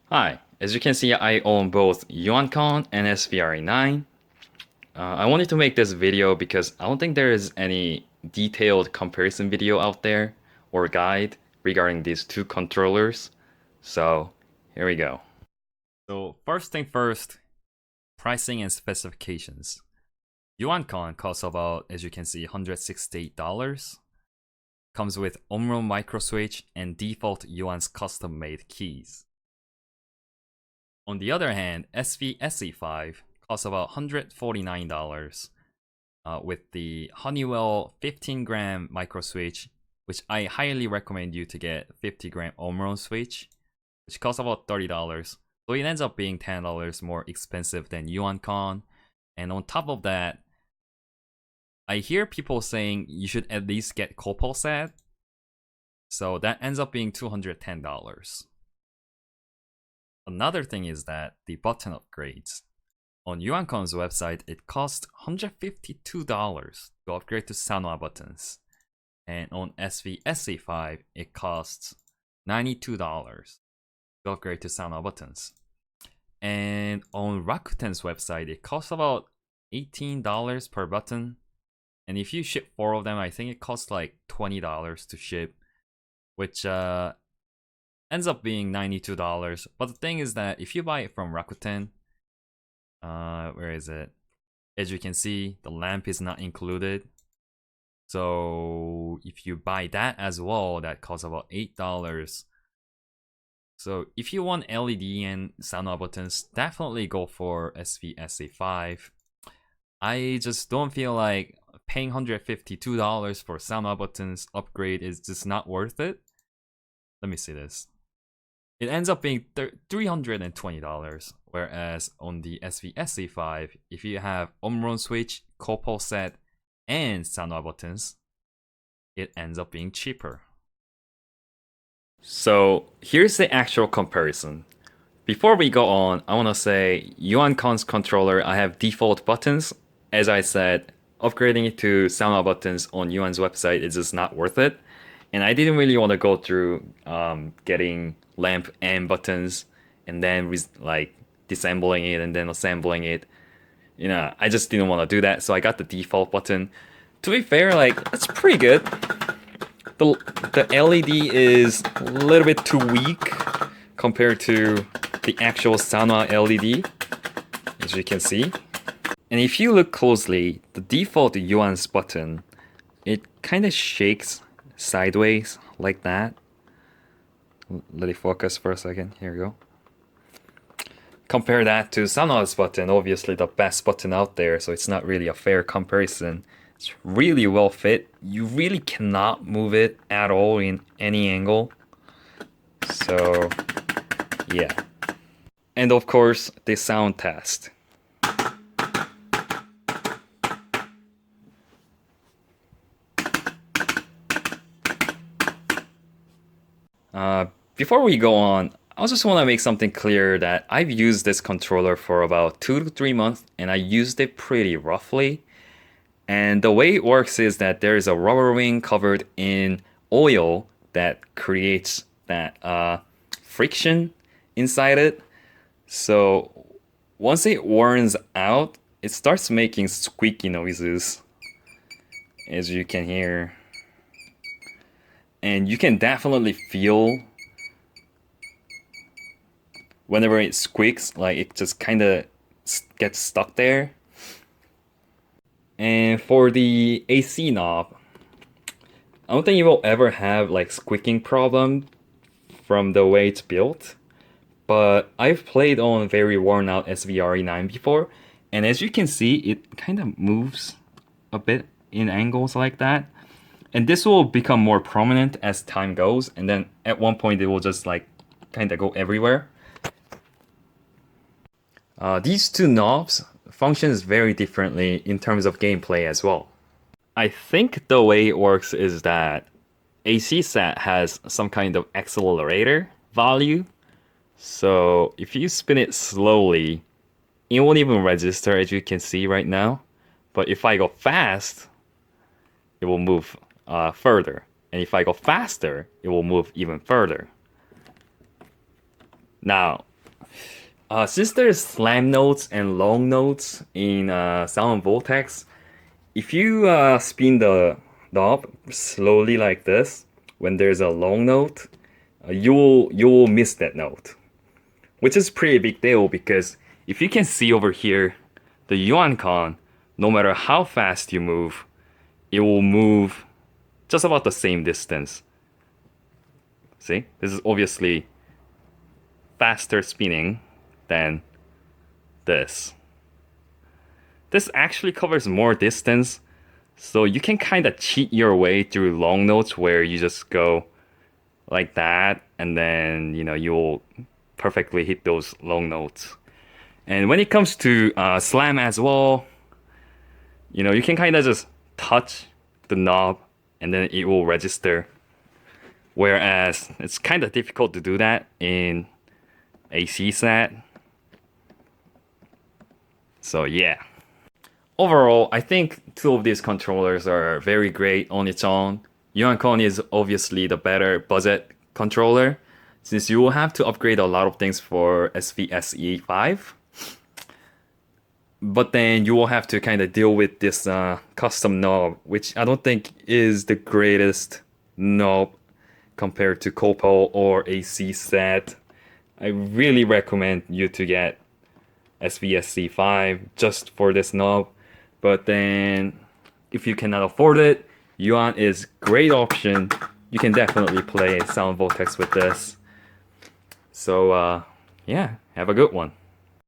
Hi, as you can see, I own both Yuancon and SVRE9. I wanted to make this video because I don't think there is any detailed comparison video out there or guide regarding these two controllers. So here we go. So first thing first, pricing and specifications. Yuancon costs about, as you can see, $168. Comes with Omron microswitch and default Yuan's custom-made keys. On the other hand, SVSE5 costs about $149 with the Honeywell 15-gram microswitch, which I highly recommend you to get 50-gram Omron switch, which costs about $30. So it ends up being $10 more expensive than Yuancon. And on top of that, I hear people saying you should at least get Copal set. So that ends up being $210. Another thing is that the button upgrades. On Yuancon's website, it costs $152 to upgrade to Sanwa buttons. And on SVSE5, it costs $92 to upgrade to Sanwa buttons. And on Rakuten's website, it costs about $18 per button. And if you ship 4 of them, I think it costs like $20 to ship, which ends up being $92. But the thing is that if you buy it from Rakuten, where is it? As you can see, the lamp is not included. So if you buy that as well, that costs about $8. So if you want LED and Sanwa buttons, definitely go for SVSE5. I just don't feel like paying $152 for Sanwa buttons upgrade is just not worth it. Let me see this. It ends up being $320, whereas on the SVSE5, if you have Omron switch, Copal set, and Sanwa buttons, it ends up being cheaper. So here's the actual comparison. Before we go on, I want to say Yuancon's controller, I have default buttons. As I said, upgrading it to Sanwa buttons on Yuan's website is just not worth it. And I didn't really want to go through getting lamp and buttons and then like disassembling it and then assembling it. You know, I just didn't want to do that, so I got the default button. To be fair, like, that's pretty good. The LED is a little bit too weak compared to the actual Sanwa LED, as you can see. And if you look closely, the default Yuan's button, it kind of shakes sideways like that. Let it focus for a second. Here we go. Compare that to Sanwa's button, obviously the best button out there, so it's not really a fair comparison. It's really well fit. You really cannot move it at all in any angle. So, yeah. And of course, the sound test. Before we go on, I just want to make something clear that I've used this controller for about 2 to 3 months and I used it pretty roughly. And the way it works is that there is a rubber wing covered in oil that creates that friction inside it. So once it warms out, it starts making squeaky noises, as you can hear. And you can definitely feel whenever it squeaks, like it just kind of gets stuck there. And for the AC knob, I don't think you will ever have like squeaking problem from the way it's built. But I've played on very worn out SVRE9 before, and as you can see, it kind of moves a bit in angles like that. And this will become more prominent as time goes, and then at one point it will just like kind of go everywhere. These two knobs functions very differently in terms of gameplay as well. I think the way it works is that AC set has some kind of accelerator value. So if you spin it slowly, it won't even register, as you can see right now. But if I go fast, it will move further. And if I go faster, it will move even further. Now, Since there's slam notes and long notes in Sound Vortex, if you spin the knob slowly like this, when there's a long note, you'll miss that note, which is pretty big deal because if you can see over here, the Yuancon, no matter how fast you move, it will move just about the same distance. See, this is obviously faster spinning than this. This actually covers more distance, so you can kind of cheat your way through long notes where you just go like that, and then you'll perfectly hit those long notes. And when it comes to slam as well, you can kind of just touch the knob and then it will register. Whereas it's kind of difficult to do that in AC set. So yeah. Overall, I think two of these controllers are very great on its own. Yuancon is obviously the better budget controller, since you will have to upgrade a lot of things for SVSE5. But then you will have to kind of deal with this custom knob, which I don't think is the greatest knob compared to Copo or AC set. I really recommend you to get SVSE5 just for this knob. But then if you cannot afford it, Yuan is great option. You can definitely play Sound Vortex with this. So yeah, have a good one.